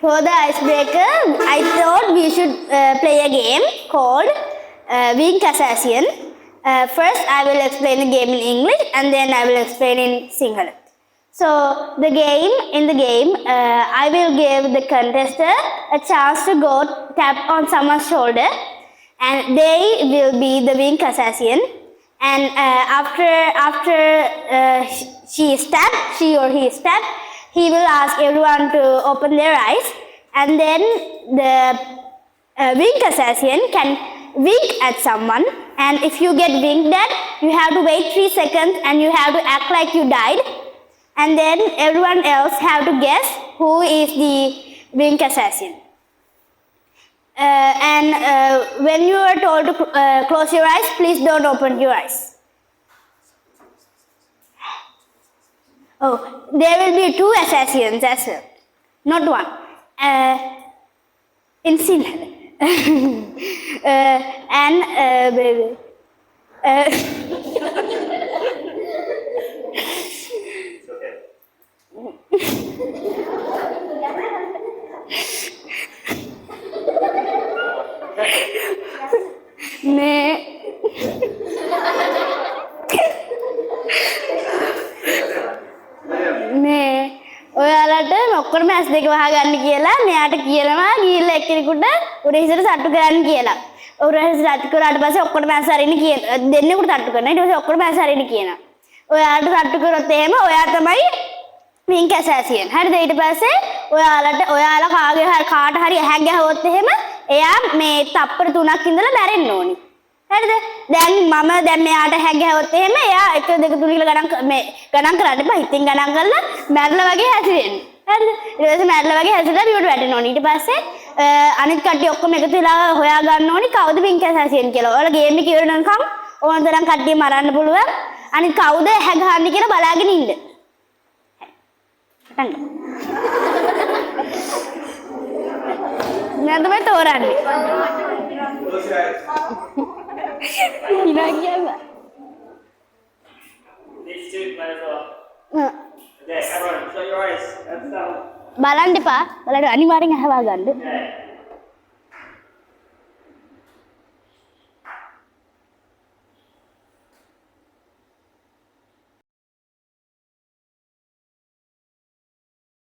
For the icebreaker, I thought we should play a game called Wink Assassin. First, I will explain the game in English and then I will explain in Sinhala. So, in the game, I will give the contestant a chance to go tap on someone's shoulder and they will be the Wink Assassin. And after she or he is tapped, he will ask everyone to open their eyes, and then the wink assassin can wink at someone, and if you get winked at, you have to wait 3 seconds and you have to act like you died, and then everyone else have to guess who is the wink assassin. When you are told to close your eyes, please don't open your eyes. Oh, there will be 2 assassins as well, not one. In Sinhala. ඔයාලට ඔක්කොම ඇස් දෙක වහගන්න කියලා මෙයාට කියනවා ගිහිල්ලා එක්කෙනෙකුට උරහිසට සට්ටු කරන්න කියලා. උරහිසට සට්ටු කරාට පස්සේ ඔක්කොම ඇස් අරින්න කියන දෙන්නෙකුට සට්ටු කරනවා. ඊට පස්සේ ඔක්කොම ඇස් අරින්න කියනවා. ඔයාලට සට්ටු කරොත් එහෙම ඔයා තමයි වින්ක් ඇසැසියන්. හරිද? ඊට පස්සේ ඔයාලා කාට හරි ඇහැක් ගැහුවොත් එහෙම එයා මේ තප්පර 3ක් ඉඳලා මැරෙන්න ඕනි. හරිද? දැන් මෙයාට ඇහැක් ගැහුවොත් එහෙම එයා 1 2 3 කියලා ගණන් කරන්න එපා. හිතින් ගණන් කරලා මැරලා වගේ හැසිරෙන්න. හරිද? ඊට පස්සේ මැරලා වගේ හැසිරලා බිමට වැටෙන්න ඕනි. ඊට පස්සේ අනිත් කට්ටිය ඔක්කොම එකතු වෙලා හොයා ගන්න ඕනි කවුද වින්ක් ඇසැසියන් කියලා. ඔයාලා ගේම් එක ඉවරනකම් ඕන තරම් කට්ටිය මරන්න පුළුවන්. අනිත් කවුද ඇහැ ගහන්නේ කියලා බලාගෙන ඉන්න. මම තමයි තෝරන්නේ. ඉනා කියන්න. These 2 players are. Okay, everyone, shut your eyes. That's down. බලන්න එපා. බලන්න අනිවාර්යෙන් ඇහවා ගන්න. Okay.